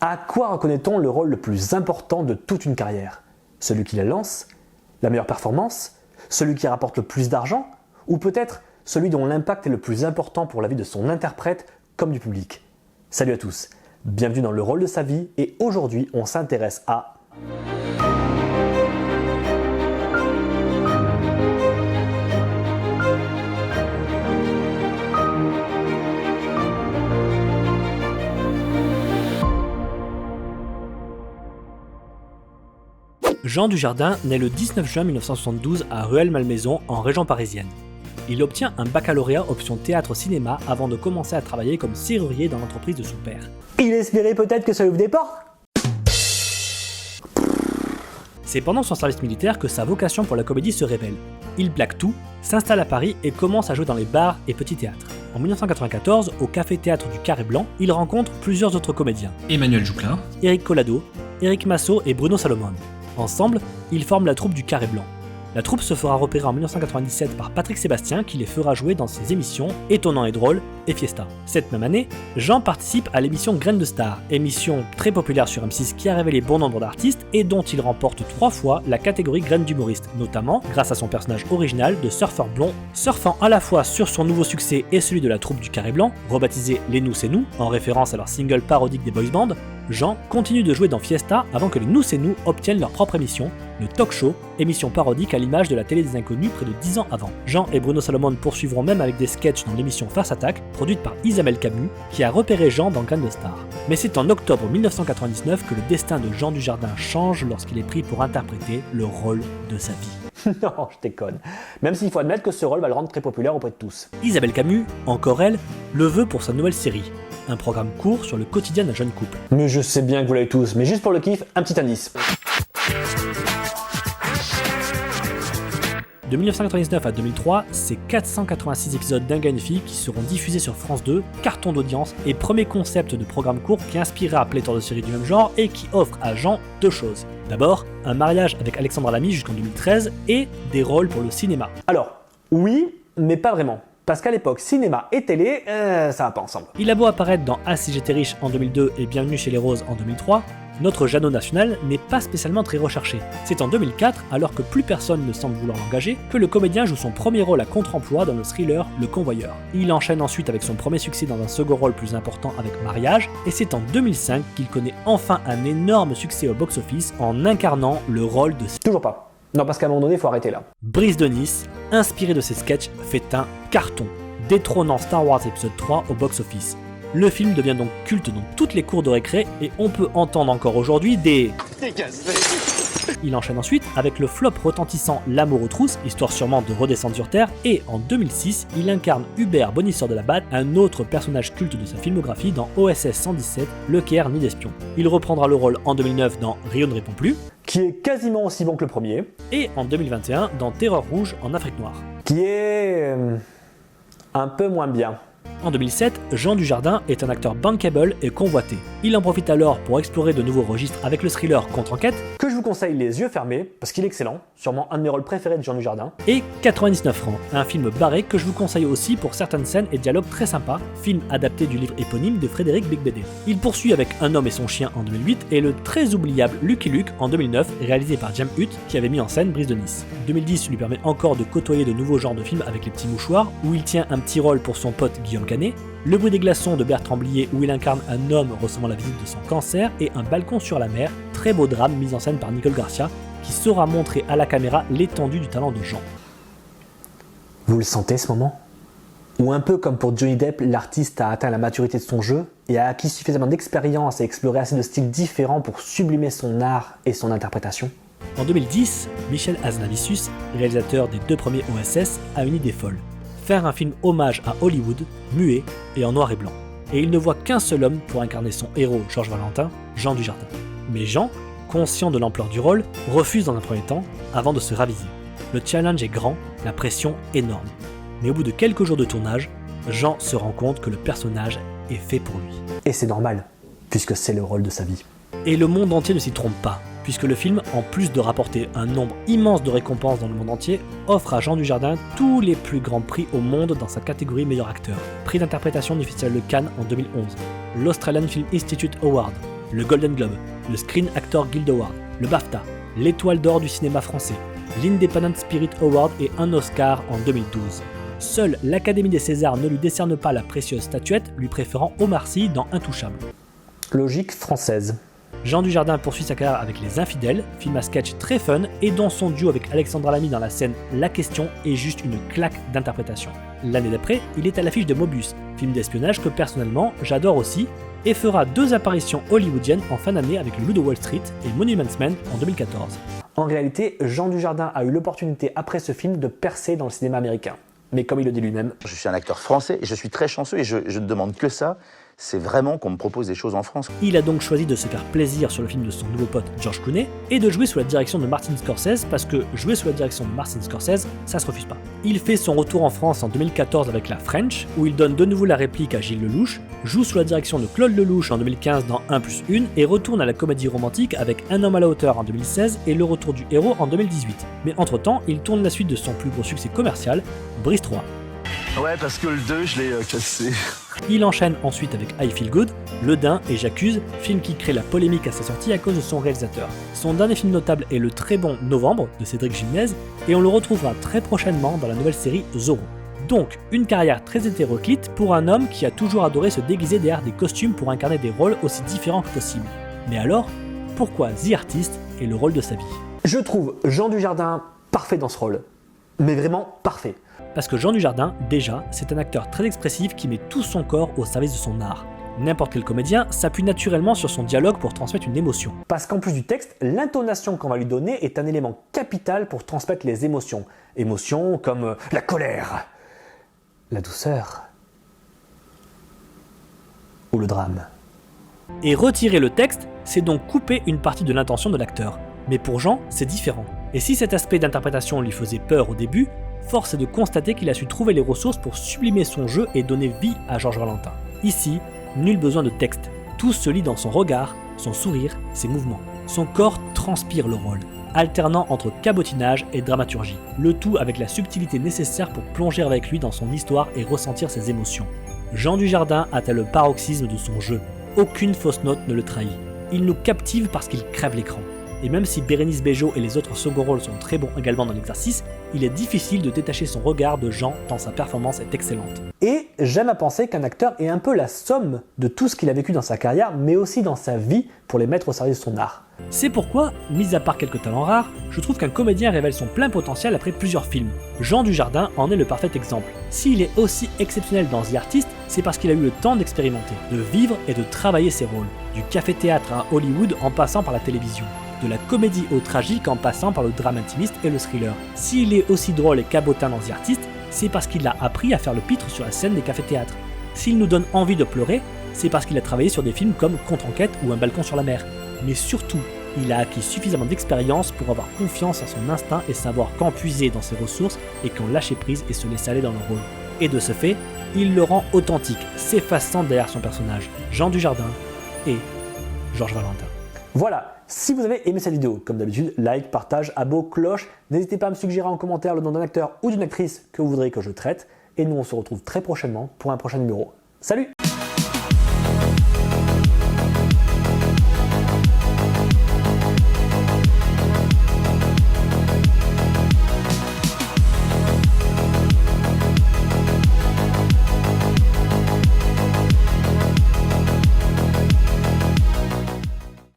À quoi reconnaît-on le rôle le plus important de toute une carrière? Celui qui la lance? La meilleure performance? Celui qui rapporte le plus d'argent? Ou peut-être celui dont l'impact est le plus important pour la vie de son interprète comme du public? Salut à tous, bienvenue dans Le rôle de sa vie et aujourd'hui on s'intéresse à... Jean Dujardin naît le 19 juin 1972 à Rueil-Malmaison, en région parisienne. Il obtient un baccalauréat option théâtre-cinéma avant de commencer à travailler comme serrurier dans l'entreprise de son père. Il espérait peut-être que ça ouvre des portes? C'est pendant son service militaire que sa vocation pour la comédie se révèle. Il plaque tout, s'installe à Paris et commence à jouer dans les bars et petits théâtres. En 1994, au Café-Théâtre du Carré Blanc, il rencontre plusieurs autres comédiens. Emmanuel Jouclin, Éric Collado, Éric Massot et Bruno Salomon. Ensemble, ils forment la troupe du Carré Blanc. La troupe se fera repérer en 1997 par Patrick Sébastien qui les fera jouer dans ses émissions Étonnant et drôle et Fiesta. Cette même année, Jean participe à l'émission Graines de Star, émission très populaire sur M6 qui a révélé bon nombre d'artistes et dont il remporte 3 fois la catégorie Graines d'humoriste, notamment grâce à son personnage original de surfeur blond, surfant à la fois sur son nouveau succès et celui de la troupe du Carré Blanc, rebaptisé Les Nous c'est Nous, en référence à leur single parodique des boys bands. Jean continue de jouer dans Fiesta avant que les Nous c'est Nous obtiennent leur propre émission, le Talk Show, émission parodique à l'image de la télé des inconnus près de 10 ans avant. Jean et Bruno Salomon poursuivront même avec des sketchs dans l'émission Farce Attack, produite par Isabelle Camus, qui a repéré Jean dans Graines de Star. Mais c'est en octobre 1999 que le destin de Jean Dujardin change lorsqu'il est pris pour interpréter le rôle de sa vie. Non, je déconne. Même s'il faut admettre que ce rôle va le rendre très populaire auprès de tous. Isabelle Camus, encore elle, le veut pour sa nouvelle série. Un programme court sur le quotidien d'un jeune couple. Mais je sais bien que vous l'avez tous, mais juste pour le kiff, un petit indice. De 1999 à 2003, c'est 486 épisodes d'Un gars une fille qui seront diffusés sur France 2, carton d'audience et premier concept de programme court qui inspirera pléthore de séries du même genre et qui offre à Jean deux choses. D'abord, un mariage avec Alexandra Lamy jusqu'en 2013 et des rôles pour le cinéma. Alors, oui, mais pas vraiment. Parce qu'à l'époque, cinéma et télé, ça va pas ensemble. Il a beau apparaître dans Ah si j'étais riche en 2002 et Bienvenue chez les Roses en 2003, notre Jeannot national n'est pas spécialement très recherché. C'est en 2004, alors que plus personne ne semble vouloir l'engager, que le comédien joue son premier rôle à contre-emploi dans le thriller Le Convoyeur. Il enchaîne ensuite avec son premier succès dans un second rôle plus important avec Mariage, et c'est en 2005 qu'il connaît enfin un énorme succès au box-office en incarnant le rôle de... Toujours pas. Non, parce qu'à un moment donné, faut arrêter là. Brice de Nice, inspiré de ses sketchs, fait un carton, détrônant Star Wars épisode 3 au box-office. Le film devient donc culte dans toutes les cours de récré et on peut entendre encore aujourd'hui des... Il enchaîne ensuite avec le flop retentissant L'amour aux trousses, histoire sûrement de redescendre sur Terre, et en 2006, il incarne Hubert Bonisseur de la Batte, un autre personnage culte de sa filmographie dans OSS 117, Le Caire Nid d'Espion. Il reprendra le rôle en 2009 dans Rio ne répond plus, Qui est quasiment aussi bon que le premier. Et en 2021 dans Terreur rouge en Afrique noire. Qui est... un peu moins bien. En 2007, Jean Dujardin est un acteur bankable et convoité. Il en profite alors pour explorer de nouveaux registres avec le thriller Contre-enquête, que je vous conseille les yeux fermés, parce qu'il est excellent, sûrement un de mes rôles préférés de Jean Dujardin. Et 99 francs, un film barré que je vous conseille aussi pour certaines scènes et dialogues très sympas, film adapté du livre éponyme de Frédéric Beigbeder. Il poursuit avec Un homme et son chien en 2008 et le très oubliable Lucky Luke en 2009, réalisé par James Hutt, qui avait mis en scène Brice de Nice. 2010 lui permet encore de côtoyer de nouveaux genres de films avec Les Petits Mouchoirs, où il tient un petit rôle pour son pote Guillaume Canet, Le bruit des glaçons de Bertrand Blier où il incarne un homme recevant la visite de son cancer et Un balcon sur la mer, très beau drame mis en scène par Nicole Garcia qui saura montrer à la caméra l'étendue du talent de Jean. Vous le sentez ce moment? Ou un peu comme pour Johnny Depp, l'artiste a atteint la maturité de son jeu et a acquis suffisamment d'expérience et exploré assez de styles différents pour sublimer son art et son interprétation? En 2010, Michel Hazanavicius, réalisateur des 2 premiers OSS, a une idée folle. Faire un film hommage à Hollywood, muet et en noir et blanc. Et il ne voit qu'un seul homme pour incarner son héros, Georges Valentin, Jean Dujardin. Mais Jean, conscient de l'ampleur du rôle, refuse dans un premier temps, avant de se raviser. Le challenge est grand, la pression énorme. Mais au bout de quelques jours de tournage, Jean se rend compte que le personnage est fait pour lui. Et c'est normal, puisque c'est le rôle de sa vie. Et le monde entier ne s'y trompe pas, puisque le film, en plus de rapporter un nombre immense de récompenses dans le monde entier, offre à Jean Dujardin tous les plus grands prix au monde dans sa catégorie meilleur acteur. Prix d'interprétation du Festival de Cannes en 2011, l'Australian Film Institute Award, le Golden Globe, le Screen Actor Guild Award, le BAFTA, l'Étoile d'Or du cinéma français, l'Independent Spirit Award et un Oscar en 2012. Seule l'Académie des Césars ne lui décerne pas la précieuse statuette, lui préférant Omar Sy dans Intouchable. Logique française. Jean Dujardin poursuit sa carrière avec Les Infidèles, film à sketch très fun et dont son duo avec Alexandra Lamy dans la scène La Question est juste une claque d'interprétation. L'année d'après, il est à l'affiche de Mobius, film d'espionnage que personnellement j'adore aussi, et fera 2 apparitions hollywoodiennes en fin d'année avec Le Loup de Wall Street et Monuments Men en 2014. En réalité, Jean Dujardin a eu l'opportunité après ce film de percer dans le cinéma américain. Mais comme il le dit lui-même, je suis un acteur français et je suis très chanceux et je ne demande que ça, c'est vraiment qu'on me propose des choses en France. Il a donc choisi de se faire plaisir sur le film de son nouveau pote George Clooney et de jouer sous la direction de Martin Scorsese parce que jouer sous la direction de Martin Scorsese, ça se refuse pas. Il fait son retour en France en 2014 avec La French, où il donne de nouveau la réplique à Gilles Lelouch, joue sous la direction de Claude Lelouch en 2015 dans 1+1 et retourne à la comédie romantique avec Un homme à la hauteur en 2016 et Le retour du héros en 2018. Mais entre-temps, il tourne la suite de son plus gros succès commercial, Brice 3. Ouais, parce que le 2, je l'ai cassé. Il enchaîne ensuite avec I Feel Good, Le Dain et J'accuse, film qui crée la polémique à sa sortie à cause de son réalisateur. Son dernier film notable est le très bon Novembre de Cédric Gimnez et on le retrouvera très prochainement dans la nouvelle série Zorro. Donc, une carrière très hétéroclite pour un homme qui a toujours adoré se déguiser derrière des costumes pour incarner des rôles aussi différents que possible. Mais alors, pourquoi The Artist est le rôle de sa vie ? je trouve Jean Dujardin parfait dans ce rôle. Mais vraiment parfait. Parce que Jean Dujardin, déjà, c'est un acteur très expressif qui met tout son corps au service de son art. N'importe quel comédien s'appuie naturellement sur son dialogue pour transmettre une émotion. Parce qu'en plus du texte, l'intonation qu'on va lui donner est un élément capital pour transmettre les émotions. Émotions comme la colère, la douceur ou le drame. Et retirer le texte, c'est donc couper une partie de l'intention de l'acteur. Mais pour Jean, c'est différent. Et si cet aspect d'interprétation lui faisait peur au début, force est de constater qu'il a su trouver les ressources pour sublimer son jeu et donner vie à Georges Valentin. Ici, nul besoin de texte. Tout se lit dans son regard, son sourire, ses mouvements. Son corps transpire le rôle, alternant entre cabotinage et dramaturgie. Le tout avec la subtilité nécessaire pour plonger avec lui dans son histoire et ressentir ses émotions. Jean Dujardin atteint le paroxysme de son jeu. Aucune fausse note ne le trahit. Il nous captive parce qu'il crève l'écran. Et même si Bérénice Bejo et les autres second rôles sont très bons également dans l'exercice, il est difficile de détacher son regard de Jean tant sa performance est excellente. Et j'aime à penser qu'un acteur est un peu la somme de tout ce qu'il a vécu dans sa carrière, mais aussi dans sa vie pour les mettre au service de son art. C'est pourquoi, mis à part quelques talents rares, je trouve qu'un comédien révèle son plein potentiel après plusieurs films. Jean Dujardin en est le parfait exemple. S'il est aussi exceptionnel dans The Artist, c'est parce qu'il a eu le temps d'expérimenter, de vivre et de travailler ses rôles. Du café-théâtre à Hollywood en passant par la télévision. De la comédie au tragique en passant par le drame intimiste et le thriller. S'il est aussi drôle et cabotin dans The Artist, c'est parce qu'il a appris à faire le pitre sur la scène des cafés-théâtres. S'il nous donne envie de pleurer, c'est parce qu'il a travaillé sur des films comme Contre-enquête ou Un balcon sur la mer. Mais surtout, il a acquis suffisamment d'expérience pour avoir confiance en son instinct et savoir quand puiser dans ses ressources et quand lâcher prise et se laisser aller dans le rôle. Et de ce fait, il le rend authentique, s'effaçant derrière son personnage, Jean Dujardin et Georges Valentin. Voilà, si vous avez aimé cette vidéo, comme d'habitude, like, partage, abo, cloche, n'hésitez pas à me suggérer en commentaire le nom d'un acteur ou d'une actrice que vous voudriez que je traite, et nous on se retrouve très prochainement pour un prochain numéro. Salut!